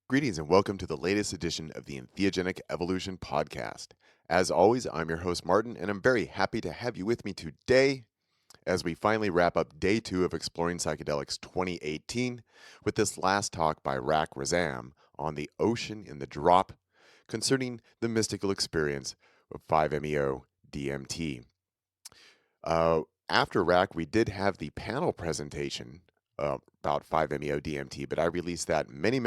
Greetings and welcome to the latest edition of the Entheogenic Evolution Podcast. As always, I'm your host, Martin, and I'm very happy to have you with me today as we finally wrap up day 2 of Exploring Psychedelics 2018 with this last talk by Rak Razam on the ocean in the drop concerning the mystical experience of 5-MeO DMT. After Rack, we did have the panel presentation about 5-MeO DMT, but I released that many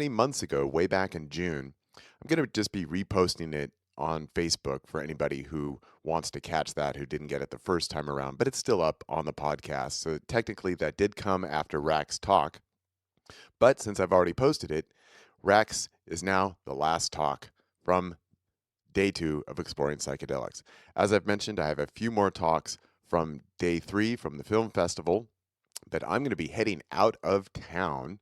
months ago, way back in June. I'm going to just be reposting it on Facebook for anybody who wants to catch that who didn't get it the first time around, but it's still up on the podcast. So technically, that did come after Rack's talk. But since I've already posted it, Rack's is now the last talk from day 2 of Exploring Psychedelics. As I've mentioned, I have a few more talks from day 3 from the film festival, but I'm going to be heading out of town.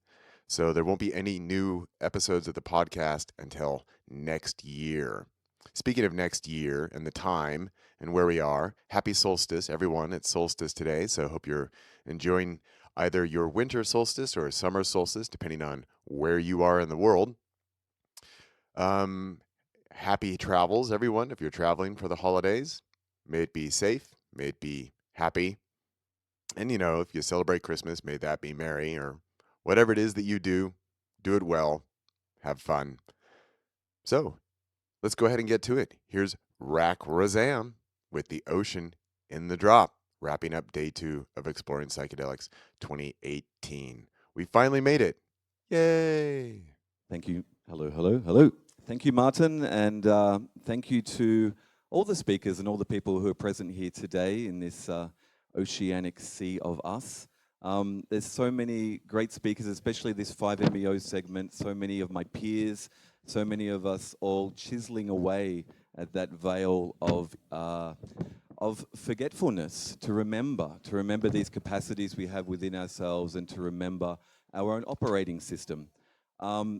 So there won't be any new episodes of the podcast until next year. Speaking of next year and the time and where we are, happy solstice, everyone. It's solstice today, so hope you're enjoying either your winter solstice or summer solstice, depending on where you are in the world. Happy travels, everyone, if you're traveling for the holidays. May it be safe, may it be happy. And, if you celebrate Christmas, may that be merry, or whatever it is that you do it well, have fun. So, let's go ahead and get to it. Here's Rak Razam with The Ocean in the Drop, wrapping up day 2 of Exploring Psychedelics 2018. We finally made it. Yay! Thank you. Hello. Thank you, Martin, and thank you to all the speakers and all the people who are present here today in this oceanic sea of us. There's so many great speakers, especially this 5-MeO segment, so many of my peers, so many of us all chiseling away at that veil of forgetfulness, to remember these capacities we have within ourselves and to remember our own operating system.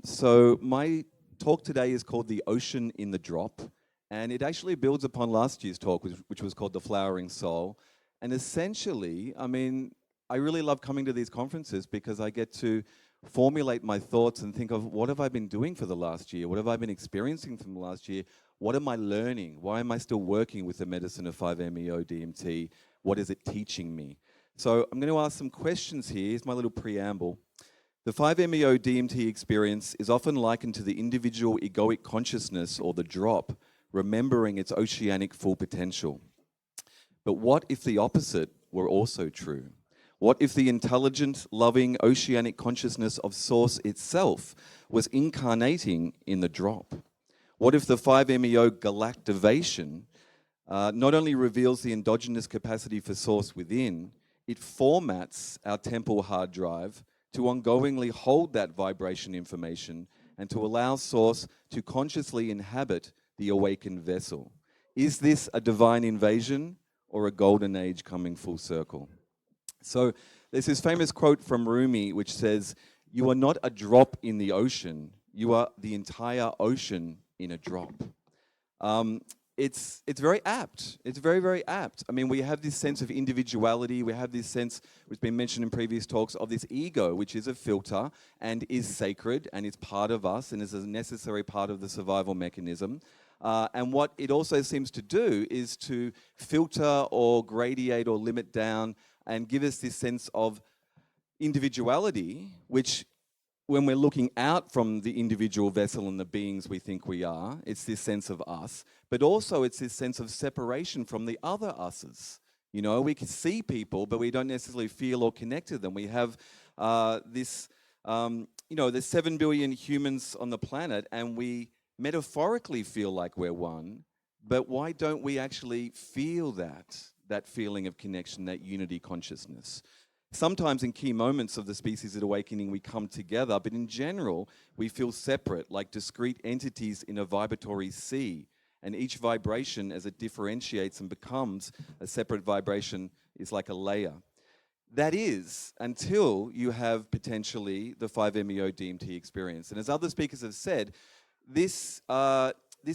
So my talk today is called The Ocean in the Drop, and it actually builds upon last year's talk, which was called The Flowering Soul. And essentially, I really love coming to these conferences because I get to formulate my thoughts and think of what have I been doing for the last year? What have I been experiencing from the last year? What am I learning? Why am I still working with the medicine of 5-MeO DMT? What is it teaching me? So I'm going to ask some questions here. Here's my little preamble. The 5-MeO DMT experience is often likened to the individual egoic consciousness, or the drop, remembering its oceanic full potential. But what if the opposite were also true? What if the intelligent, loving, oceanic consciousness of Source itself was incarnating in the drop? What if the 5-MeO galactivation not only reveals the endogenous capacity for Source within, it formats our temple hard drive to ongoingly hold that vibration information and to allow Source to consciously inhabit the awakened vessel? Is this a divine invasion or a golden age coming full circle? So there's this famous quote from Rumi which says, "You are not a drop in the ocean, you are the entire ocean in a drop." It's very apt. It's very apt. We have this sense of individuality. We have this sense, which has been mentioned in previous talks, of this ego, which is a filter and is sacred and is part of us and is a necessary part of the survival mechanism. And what it also seems to do is to filter or gradiate or limit down and give us this sense of individuality, which, when we're looking out from the individual vessel and the beings we think we are, it's this sense of us, but also it's this sense of separation from the other us's. We can see people, but we don't necessarily feel or connect to them. We have there's 7 billion humans on the planet, and we metaphorically feel like we're one, but why don't we actually feel that feeling of connection, that unity consciousness? Sometimes in key moments of the species at awakening, we come together, but in general, we feel separate, like discrete entities in a vibratory sea. And each vibration, as it differentiates and becomes a separate vibration, is like a layer. That is, until you have potentially the 5-MeO DMT experience. And as other speakers have said, this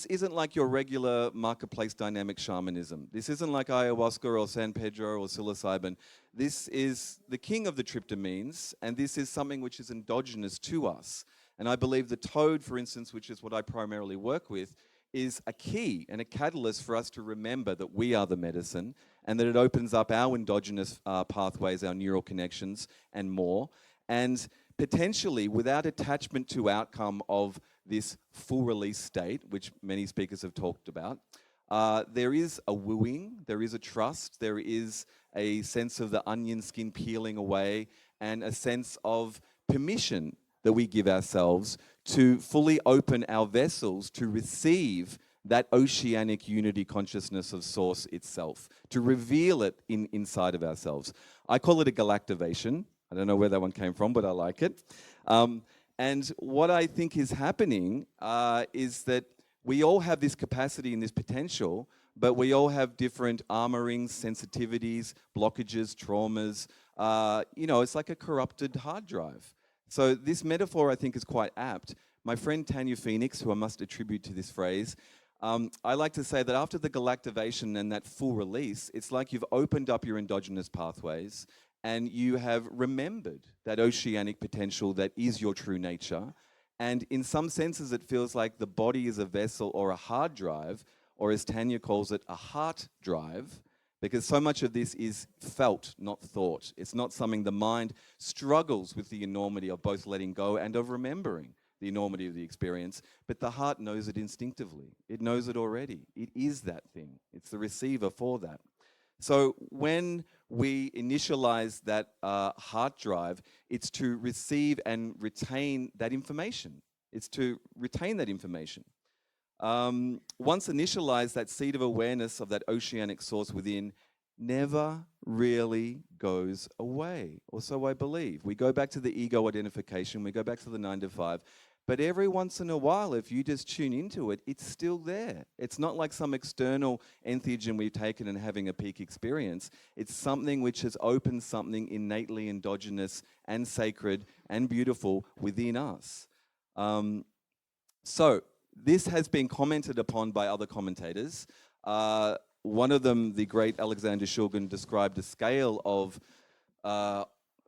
isn't like your regular marketplace dynamic shamanism. This isn't like ayahuasca or San Pedro or psilocybin. This is the king of the tryptamines, and this is something which is endogenous to us. And I believe the toad, for instance, which is what I primarily work with, is a key and a catalyst for us to remember that we are the medicine and that it opens up our endogenous pathways, our neural connections, and more. And potentially, without attachment to outcome of this full release state, which many speakers have talked about, there is a wooing, there is a trust, there is a sense of the onion skin peeling away, and a sense of permission that we give ourselves to fully open our vessels to receive that oceanic unity consciousness of Source itself, to reveal it inside of ourselves. I call it a galactivation. I don't know where that one came from, but I like it. And what I think is happening is that we all have this capacity and this potential, but we all have different armorings, sensitivities, blockages, traumas. It's like a corrupted hard drive. So this metaphor, I think, is quite apt. My friend Tanya Phoenix, who I must attribute to this phrase, I like to say that after the galactivation and that full release, it's like you've opened up your endogenous pathways and you have remembered that oceanic potential that is your true nature. And in some senses, it feels like the body is a vessel or a hard drive, or as Tanya calls it, a heart drive, because so much of this is felt, not thought. It's not something the mind struggles with the enormity of both letting go and of remembering the enormity of the experience, but the heart knows it instinctively. It knows it already. It is that thing. It's the receiver for that. So when we initialize that heart drive, it's to receive and retain that information. It's to retain that information. Once initialized, that seed of awareness of that oceanic source within never really goes away, or so I believe. We go back to the ego identification, we go back to the 9 to 5, but every once in a while, if you just tune into it, it's still there. It's not like some external entheogen we've taken and having a peak experience. It's something which has opened something innately endogenous and sacred and beautiful within us. So this has been commented upon by other commentators. One of them, the great Alexander Shulgin, described a scale of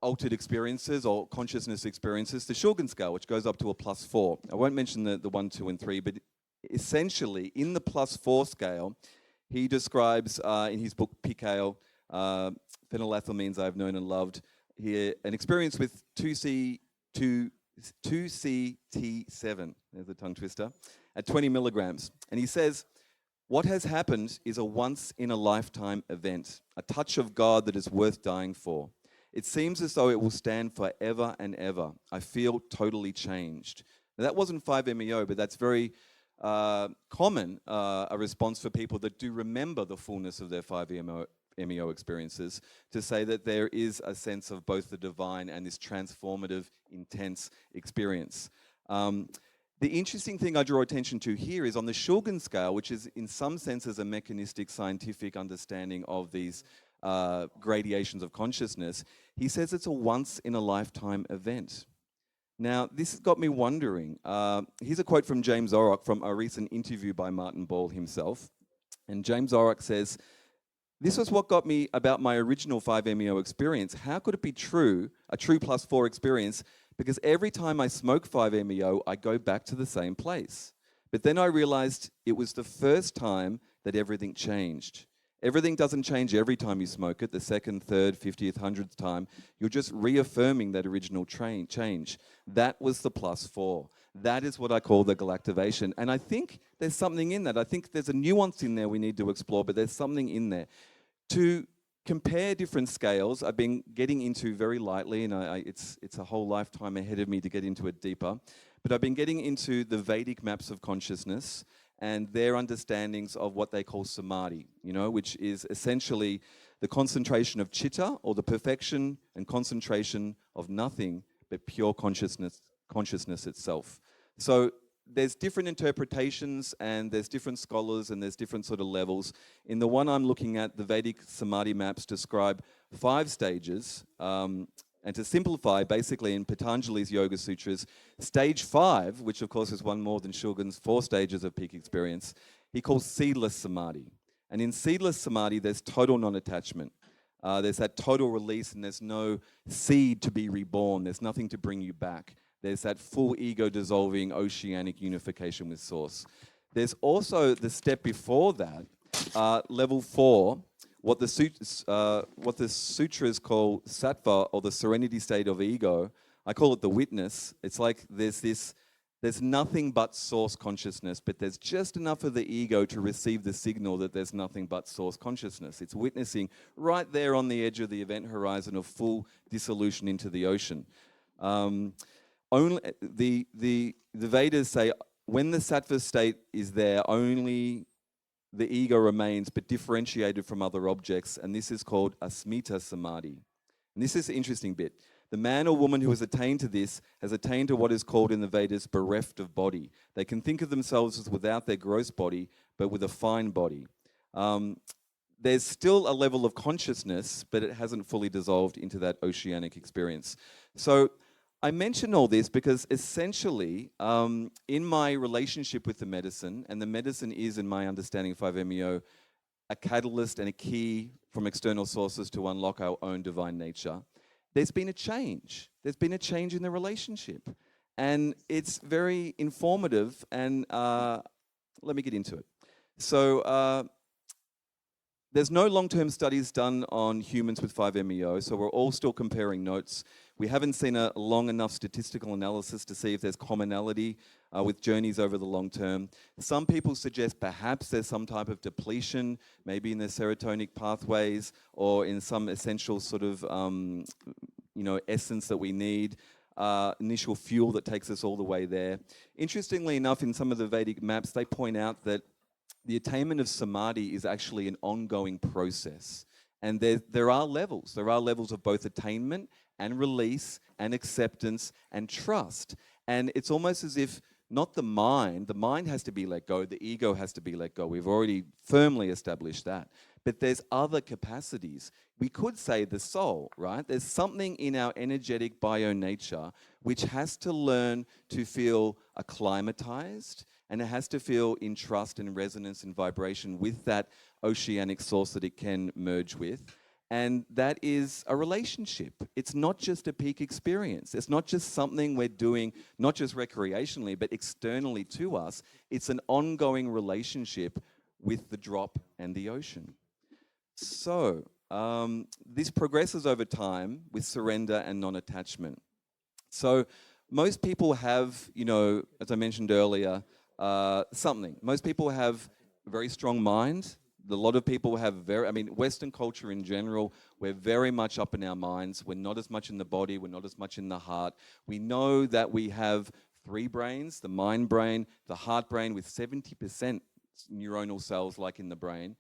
altered experiences or consciousness experiences, the Shulgin scale, which goes up to a +4. I won't mention the 1, 2, and 3, but essentially in the +4 scale, he describes in his book PKL, Phenylethylamines I've Known and Loved, here an experience with 2CT7, there's a tongue twister, at 20 milligrams. And he says, what has happened is a once-in-a-lifetime event, a touch of God that is worth dying for. It seems as though it will stand forever and ever. I feel totally changed. Now, that wasn't 5-MeO, but that's very common, a response for people that do remember the fullness of their 5-MeO experiences, to say that there is a sense of both the divine and this transformative, intense experience. The interesting thing I draw attention to here is on the Shulgin scale, which is in some senses a mechanistic scientific understanding of these gradations of consciousness, he says it's a once-in-a-lifetime event. Now, this has got me wondering. Here's a quote from James Orrock from a recent interview by Martin Ball himself. And James Orrock says, this was what got me about my original 5-MeO experience. How could it be true, a true +4 experience? Because every time I smoke 5-MeO, I go back to the same place. But then I realized it was the first time that everything changed. Everything doesn't change every time you smoke it, the second, third, 50th, 100th time. You're just reaffirming that original change. That was the +4. That is what I call the galactivation. And I think there's something in that. I think there's a nuance in there we need to explore, but there's something in there. To compare different scales, I've been getting into very lightly, and it's a whole lifetime ahead of me to get into it deeper, but I've been getting into the Vedic maps of consciousness and their understandings of what they call samadhi, which is essentially the concentration of chitta, or the perfection and concentration of nothing but pure consciousness itself. So there's different interpretations, and there's different scholars, and there's different sort of levels. In the one I'm looking at, the Vedic Samadhi maps describe 5 stages. And to simplify, basically in Patanjali's Yoga Sutras, stage 5, which of course is one more than Shulgin's 4 stages of peak experience, he calls seedless samadhi. And in seedless samadhi, there's total non-attachment. There's that total release, and there's no seed to be reborn. There's nothing to bring you back. There's that full ego-dissolving oceanic unification with Source. There's also the step before that, level 4, what the sutras call sattva, or the serenity state of ego. I call it the witness. It's like there's nothing but source consciousness, but there's just enough of the ego to receive the signal that there's nothing but source consciousness. It's witnessing right there on the edge of the event horizon of full dissolution into the ocean. Only the Vedas say when the sattva state is there, only the ego remains, but differentiated from other objects, and this is called asmita samadhi. And this is the interesting bit. The man or woman who has attained to this has attained to what is called in the Vedas bereft of body. They can think of themselves as without their gross body, but with a fine body. There's still a level of consciousness, but it hasn't fully dissolved into that oceanic experience. So I mention all this because essentially, in my relationship with the medicine, and the medicine is, in my understanding of 5-MeO, a catalyst and a key from external sources to unlock our own divine nature, there's been a change. There's been a change in the relationship. And it's very informative, and let me get into it. So there's no long-term studies done on humans with 5-MeO, so we're all still comparing notes. We haven't seen a long enough statistical analysis to see if there's commonality with journeys over the long term. Some people suggest perhaps there's some type of depletion, maybe in the serotonic pathways or in some essential sort of essence that we need, initial fuel that takes us all the way there. Interestingly enough, in some of the Vedic maps, they point out that the attainment of samadhi is actually an ongoing process. And there are levels. There are levels of both attainment and release and acceptance and trust. And it's almost as if not the mind has to be let go, the ego has to be let go. We've already firmly established that. But there's other capacities. We could say the soul, right? There's something in our energetic bio nature which has to learn to feel acclimatized, and it has to feel in trust and resonance and vibration with that oceanic source that it can merge with. And that is a relationship. It's not just a peak experience. It's not just something we're doing, not just recreationally, but externally to us. It's an ongoing relationship with the drop and the ocean. So this progresses over time with surrender and non-attachment. So most people have, as I mentioned earlier, something. Most people have a very strong mind. A lot of people have Western culture in general, we're very much up in our minds. We're not as much in the body. We're not as much in the heart. We know that we have 3 brains, the mind brain, the heart brain with 70% neuronal cells like in the brain,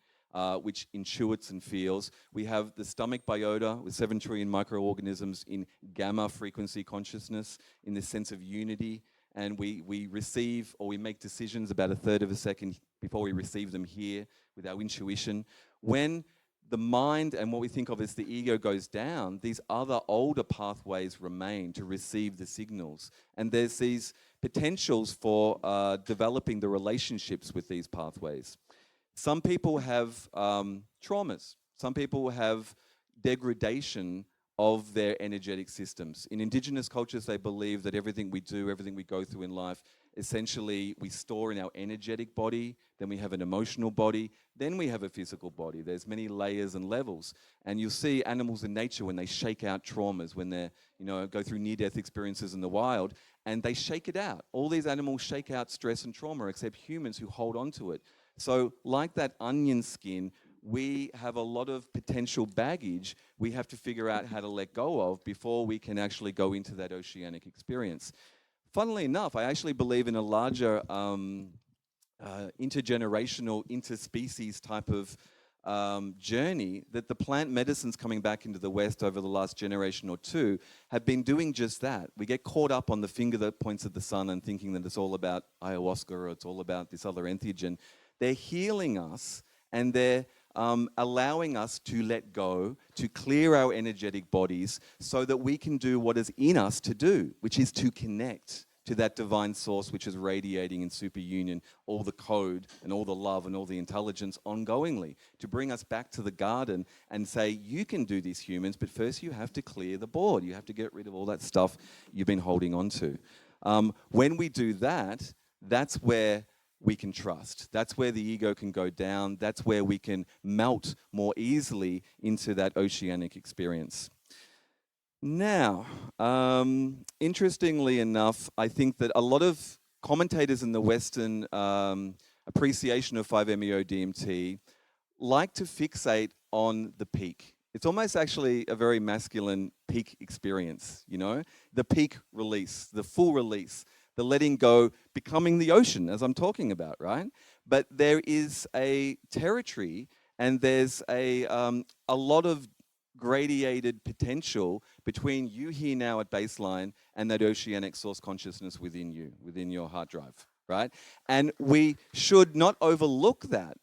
which intuits and feels. We have the stomach biota with 7 trillion microorganisms in gamma frequency consciousness, in the sense of unity. And we receive, or we make decisions about 1/3 of a second before we receive them here with our intuition. When the mind and what we think of as the ego goes down, these other older pathways remain to receive the signals. And there's these potentials for developing the relationships with these pathways. Some people have traumas. Some people have degradation of their energetic systems. In indigenous cultures, they believe that everything we do, everything we go through in life, essentially we store in our energetic body, then we have an emotional body, then we have a physical body. There's many layers and levels. And you'll see animals in nature when they shake out traumas, when they go through near-death experiences in the wild, and they shake it out. All these animals shake out stress and trauma, except humans who hold on to it. So like that onion skin, we have a lot of potential baggage we have to figure out how to let go of before we can actually go into that oceanic experience. Funnily enough, I actually believe in a larger intergenerational, interspecies type of journey, that the plant medicines coming back into the West over the last generation or two have been doing just that. We get caught up on the finger that points at the sun and thinking that it's all about ayahuasca or it's all about this other entheogen. They're healing us, and they're allowing us to let go, to clear our energetic bodies so that we can do what is in us to do, which is to connect to that divine source which is radiating in superunion, all the code and all the love and all the intelligence ongoingly, to bring us back to the garden and say, you can do this, humans, but first you have to clear the board. You have to get rid of all that stuff you've been holding on to. When we do that, that's where we can trust. That's where the ego can go down. That's where we can melt more easily into that oceanic experience. Now, interestingly enough, I think that a lot of commentators in the Western appreciation of 5-MeO-DMT like to fixate on the peak. It's almost actually a very masculine peak experience, you know? The peak release, the full release, the letting go, becoming the ocean, as I'm talking about, right? But there is a territory and there's a lot of gradiated potential between you here now at baseline and that oceanic source consciousness within you, within your hard drive, right? And we should not overlook that,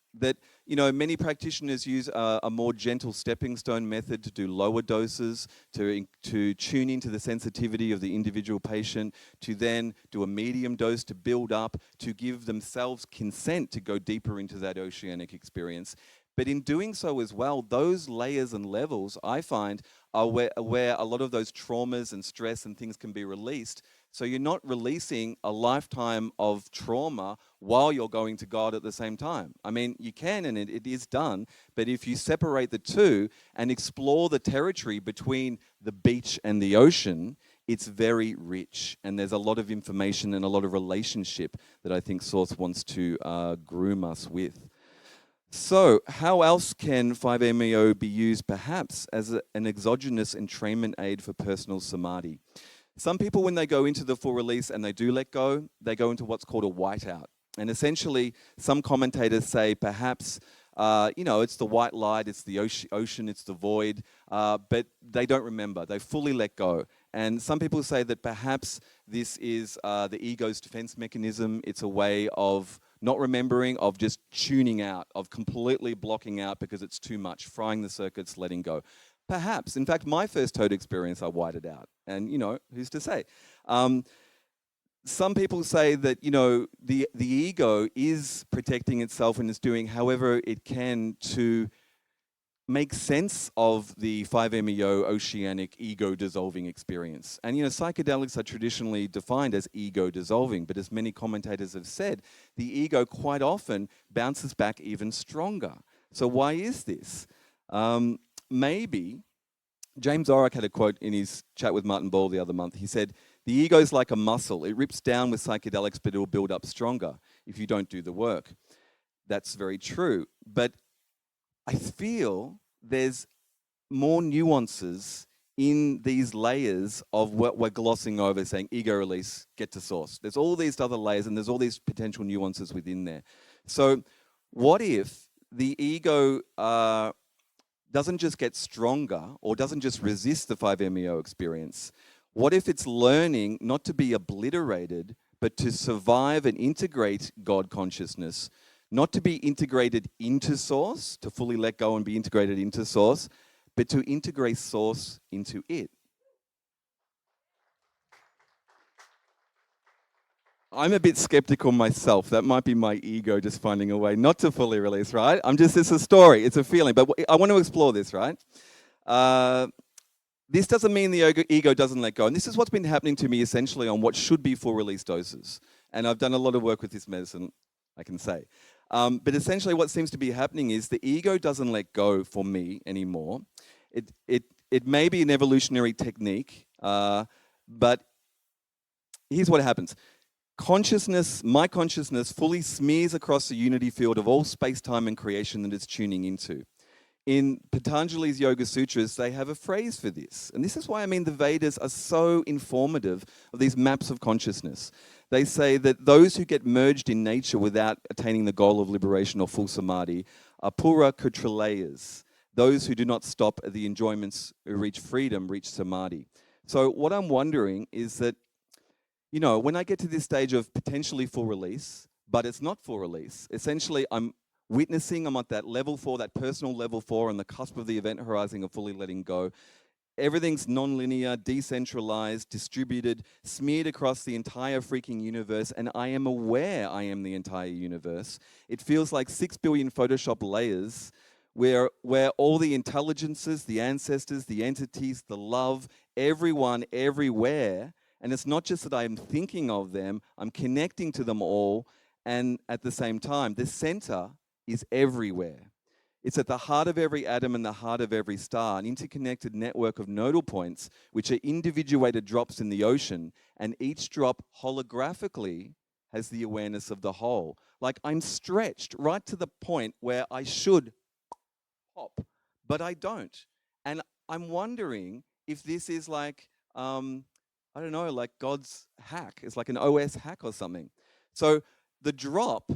you know, many practitioners use a more gentle stepping stone method to do lower doses, to tune into the sensitivity of the individual patient, to then do a medium dose to build up, to give themselves consent to go deeper into that oceanic experience. But in doing so as well, those layers and levels, I find, are where a lot of those traumas and stress and things can be released. So you're not releasing a lifetime of trauma while you're going to God at the same time. I mean, you can, and it is done, but if you separate the two and explore the territory between the beach and the ocean, it's very rich, and there's a lot of information and a lot of relationship that I think Source wants to groom us with. So, how else can 5-MeO be used perhaps as an exogenous entrainment aid for personal samadhi? Some people, when they go into the full release and they do let go, they go into what's called a whiteout. And essentially, some commentators say perhaps, you know, it's the white light, it's the ocean, it's the void, but they don't remember. They fully let go. And some people say that perhaps this is the ego's defense mechanism. It's a way of not remembering, of just tuning out, of completely blocking out because it's too much, frying the circuits, letting go. Perhaps. In fact, my first toad experience, I whited out. And, you know, who's to say? Some people say that, you know, the ego is protecting itself and is doing however it can to make sense of the 5-MeO oceanic ego-dissolving experience. And, you know, psychedelics are traditionally defined as ego-dissolving, but as many commentators have said, the ego quite often bounces back even stronger. So why is this? Maybe, James Orrock had a quote in his chat with Martin Ball the other month. He said, the ego is like a muscle. It rips down with psychedelics, but it will build up stronger if you don't do the work. That's very true. But I feel there's more nuances in these layers of what we're glossing over, saying ego release, get to source. There's all these other layers and there's all these potential nuances within there. So what if the ego doesn't just get stronger or doesn't just resist the 5-MeO experience? What if it's learning not to be obliterated, but to survive and integrate God consciousness? Not to be integrated into source, to fully let go and be integrated into source, but to integrate source into it. I'm a bit skeptical myself. That might be my ego just finding a way not to fully release, right? It's a story, it's a feeling, but I want to explore this, right? This doesn't mean the ego doesn't let go. And this is what's been happening to me essentially on what should be full release doses. And I've done a lot of work with this medicine, I can say. But essentially what seems to be happening is the ego doesn't let go for me anymore. It may be an evolutionary technique, but here's what happens. My consciousness fully smears across the unity field of all space-time and creation that it's tuning into. In Patanjali's Yoga Sutras, they have a phrase for this. And this is why, the Vedas are so informative of these maps of consciousness. They say that those who get merged in nature without attaining the goal of liberation or full samadhi are pura kutralayas. Those who do not stop at the enjoyments who reach freedom reach samadhi. So what I'm wondering is that, when I get to this stage of potentially full release, but it's not full release, essentially I'm at that level 4, that personal level 4 on the cusp of the event horizon of fully letting go. Everything's non-linear, decentralized, distributed, smeared across the entire freaking universe, and I am aware I am the entire universe. It feels like 6 billion Photoshop layers where all the intelligences, the ancestors, the entities, the love, everyone, everywhere, and it's not just that I'm thinking of them, I'm connecting to them all, and at the same time, the center is everywhere. It's at the heart of every atom and the heart of every star, an interconnected network of nodal points, which are individuated drops in the ocean, and each drop holographically has the awareness of the whole. Like I'm stretched right to the point where I should pop, but I don't. And I'm wondering if this is like, I don't know, like God's hack. It's like an OS hack or something. So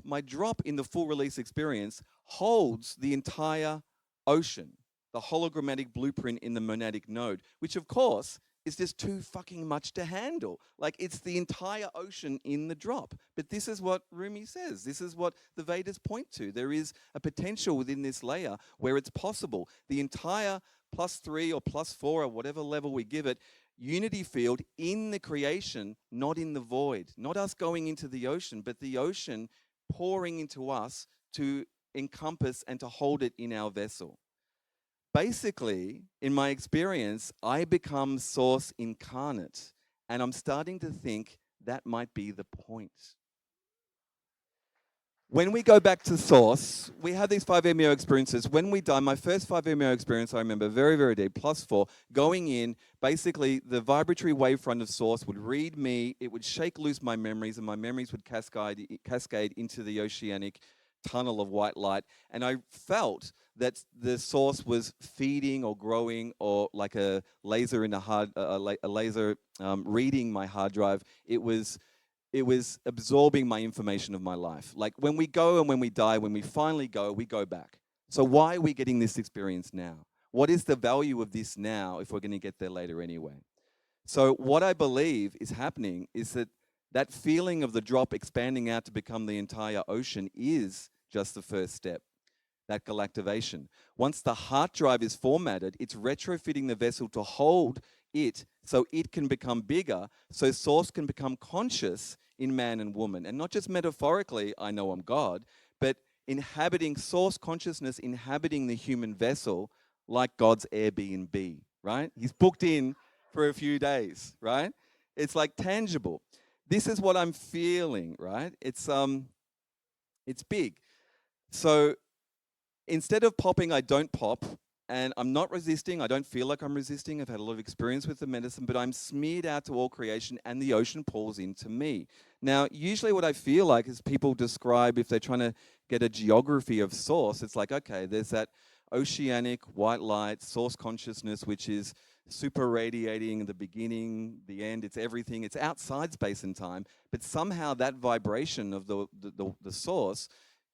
my drop in the full release experience holds the entire ocean, the hologrammatic blueprint in the monadic node, which of course is just too fucking much to handle. Like it's the entire ocean in the drop. But this is what Rumi says. This is what the Vedas point to. There is a potential within this layer where it's possible. The entire +3 or +4 or whatever level we give it, unity field in the creation, not in the void. Not us going into the ocean, but the ocean pouring into us to encompass and to hold it in our vessel. Basically, in my experience, I become Source incarnate, and I'm starting to think that might be the point. When we go back to Source, we have these 5-MeO experiences. When we die, my first 5-MeO experience, I remember very, very deep, +4, going in, basically the vibratory wavefront of Source would read me, it would shake loose my memories, and my memories would cascade into the oceanic tunnel of white light. And I felt that the Source was feeding or growing, or like a laser in a laser reading my hard drive. It was absorbing my information of my life. Like when we go and when we die, when we finally go, we go back. So why are we getting this experience now? What is the value of this now if we're going to get there later anyway? So what I believe is happening is that feeling of the drop expanding out to become the entire ocean is just the first step, that galactivation. Once the heart drive is formatted, it's retrofitting the vessel to hold it so it can become bigger, so Source can become conscious in man and woman. And not just metaphorically, I know I'm God, but inhabiting Source consciousness, inhabiting the human vessel like God's Airbnb, right? He's booked in for a few days, right? It's like tangible. This is what I'm feeling, right? It's big. So instead of popping, I don't pop, and I'm not resisting. I don't feel like I'm resisting. I've had a lot of experience with the medicine, but I'm smeared out to all creation, and the ocean pours into me. Now, usually what I feel like is people describe, if they're trying to get a geography of Source, it's like, okay, there's that oceanic white light, Source consciousness, which is super radiating the beginning, the end, it's everything. It's outside space and time, but somehow that vibration of the Source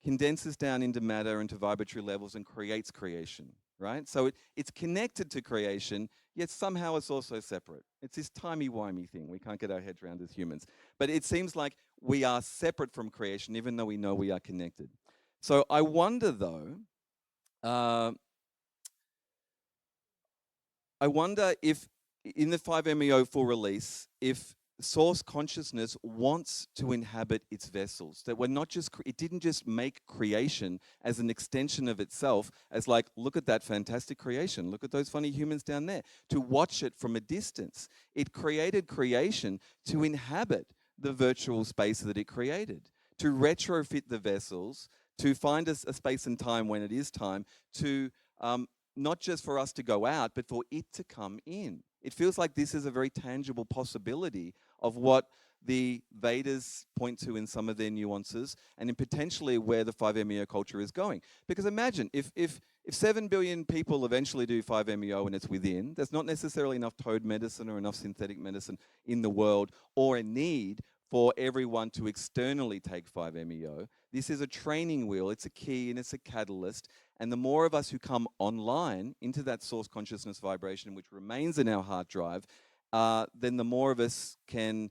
condenses down into matter, into vibratory levels, and creates creation, right? So it's connected to creation, yet somehow it's also separate. It's this timey-wimey thing we can't get our heads around as humans. But it seems like we are separate from creation, even though we know we are connected. So I wonder, though, I wonder if in the 5-MeO full release, if Source consciousness wants to inhabit its vessels, that we're not just, it didn't just make creation as an extension of itself, as like, look at that fantastic creation, look at those funny humans down there, to watch it from a distance. It created creation to inhabit the virtual space that it created, to retrofit the vessels, to find us a space and time when it is time, to not just for us to go out, but for it to come in. It feels like this is a very tangible possibility of what the Vedas point to in some of their nuances, and in potentially where the 5-MeO culture is going. Because imagine, if 7 billion people eventually do 5-MeO and it's within, there's not necessarily enough toad medicine or enough synthetic medicine in the world, or a need for everyone to externally take 5-MeO. This is a training wheel, it's a key, and it's a catalyst. And the more of us who come online into that Source consciousness vibration, which remains in our heart drive, then the more of us can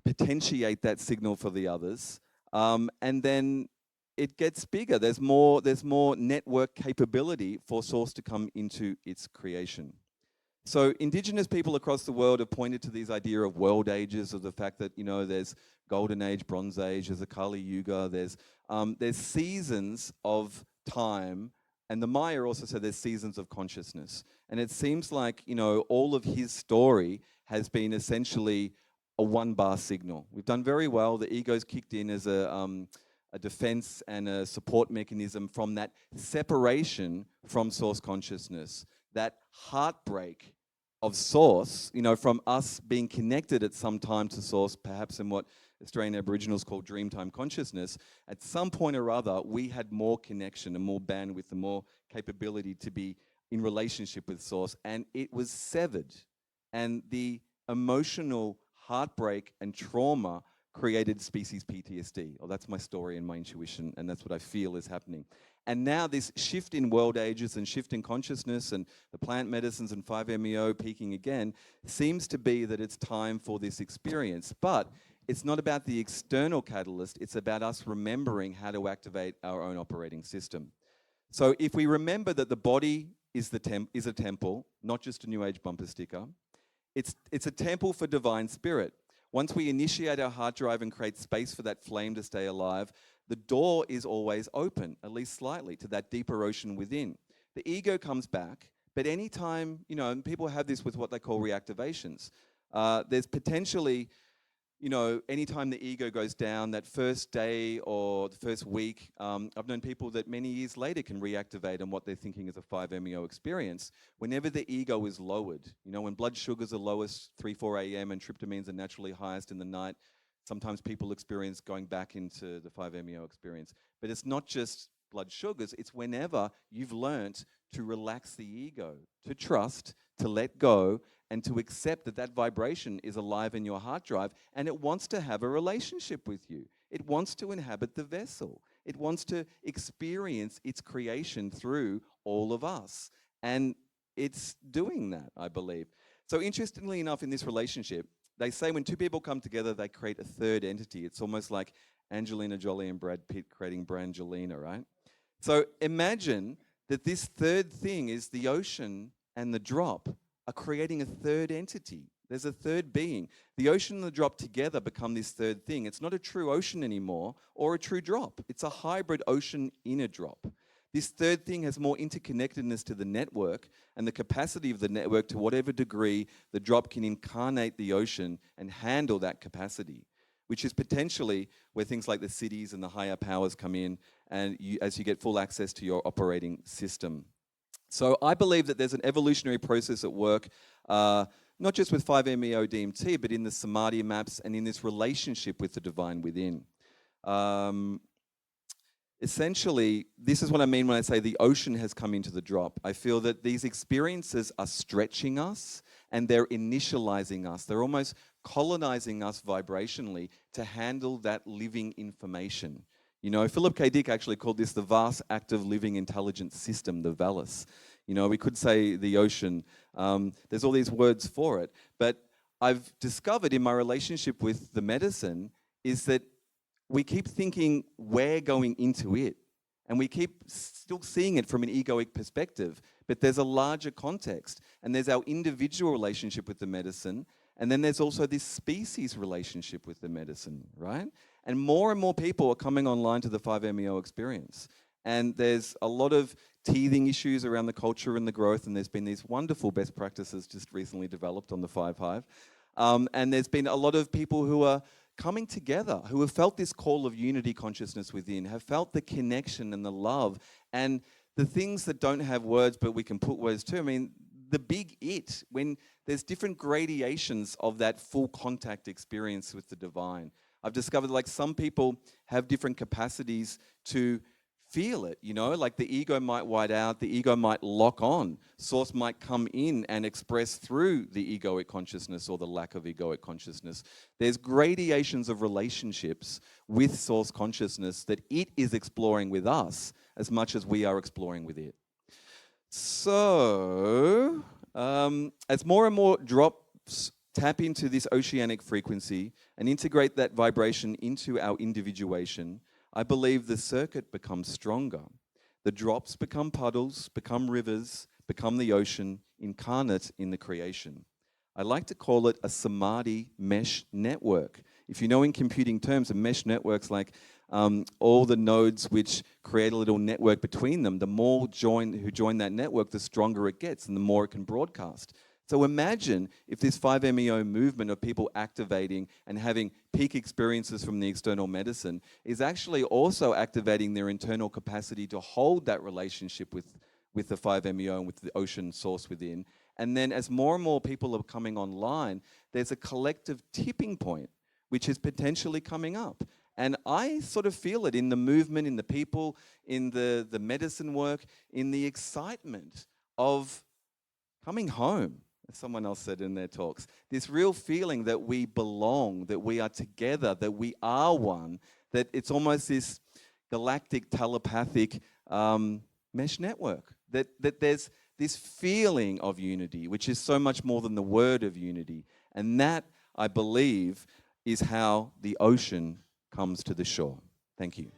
potentiate that signal for the others. And then it gets bigger. There's more network capability for Source to come into its creation. So indigenous people across the world have pointed to these idea of world ages, of the fact that, you know, there's golden age, bronze age, there's a Kali Yuga, there's seasons of time, and the Maya also said there's seasons of consciousness. And it seems like, you know, all of his story has been essentially a one-bar signal. We've done very well. The ego's kicked in as a defense and a support mechanism from that separation from source consciousness, that heartbreak of source, you know, from us being connected at some time to source, perhaps in what Australian Aboriginals call dreamtime consciousness. At some point or other, we had more connection and more bandwidth and more capability to be in relationship with source, and it was severed. And the emotional heartbreak and trauma created species PTSD. Well, that's my story and my intuition, and that's what I feel is happening. And now this shift in world ages and shift in consciousness and the plant medicines and 5-MeO peaking again seems to be that it's time for this experience. But it's not about the external catalyst, it's about us remembering how to activate our own operating system. So if we remember that the body is a temple, not just a New Age bumper sticker, it's a temple for divine spirit. Once we initiate our hard drive and create space for that flame to stay alive, the door is always open, at least slightly, to that deeper ocean within. The ego comes back, but anytime, you know, and people have this with what they call reactivations, there's potentially, you know, anytime the ego goes down, that first day or the first week, I've known people that many years later can reactivate on what they're thinking is a 5-MeO experience whenever the ego is lowered. You know, when blood sugars are lowest, 3, 4 a.m., and tryptamines are naturally highest in the night, sometimes people experience going back into the 5-MeO experience. But it's not just blood sugars, it's whenever you've learnt to relax the ego, to trust, to let go, and to accept that that vibration is alive in your hard drive, and it wants to have a relationship with you. It wants to inhabit the vessel. It wants to experience its creation through all of us. And it's doing that, I believe. So interestingly enough, in this relationship, they say when two people come together, they create a third entity. It's almost like Angelina Jolie and Brad Pitt creating Brangelina, right? So imagine that this third thing is the ocean and the drop are creating a third entity. There's a third being. The ocean and the drop together become this third thing. It's not a true ocean anymore or a true drop. It's a hybrid ocean in a drop. This third thing has more interconnectedness to the network and the capacity of the network to whatever degree the drop can incarnate the ocean and handle that capacity, which is potentially where things like the cities and the higher powers come in, and as you get full access to your operating system. So I believe that there's an evolutionary process at work, not just with 5-MeO DMT, but in the Samadhi maps and in this relationship with the divine within. Essentially, this is what I mean when I say the ocean has come into the drop. I feel that these experiences are stretching us and they're initializing us. They're almost colonizing us vibrationally to handle that living information. You know, Philip K. Dick actually called this the vast active living intelligence system, the VALIS. You know, we could say the ocean. There's all these words for it. But I've discovered in my relationship with the medicine is that we keep thinking we're going into it, and we keep still seeing it from an egoic perspective, but there's a larger context, and there's our individual relationship with the medicine, and then there's also this species relationship with the medicine, right? And more people are coming online to the 5-MeO experience, and there's a lot of teething issues around the culture and the growth, and there's been these wonderful best practices just recently developed on the 5 Hive, and there's been a lot of people who are coming together, who have felt this call of unity consciousness within, have felt the connection and the love, and the things that don't have words but we can put words to. I mean, the big it, when there's different gradations of that full contact experience with the divine. I've discovered like some people have different capacities to feel it, you know, like the ego might white out, the ego might lock on, source might come in and express through the egoic consciousness or the lack of egoic consciousness. There's gradations of relationships with source consciousness that it is exploring with us as much as we are exploring with it. So, as more and more drops tap into this oceanic frequency and integrate that vibration into our individuation, I believe the circuit becomes stronger. The drops become puddles, become rivers, become the ocean incarnate in the creation. I like to call it a samadhi mesh network. If you know in computing terms, a mesh network's like all the nodes which create a little network between them. The more who join that network, the stronger it gets and the more it can broadcast. So imagine if this 5MEO movement of people activating and having peak experiences from the external medicine is actually also activating their internal capacity to hold that relationship with the 5MEO and with the ocean source within. And then as more and more people are coming online, there's a collective tipping point which is potentially coming up. And I sort of feel it in the movement, in the people, in the medicine work, in the excitement of coming home, as someone else said in their talks. This real feeling that we belong, that we are together, that we are one, that it's almost this galactic telepathic mesh network, that there's this feeling of unity, which is so much more than the word of unity. And that, I believe, is how the ocean comes to the shore. Thank you.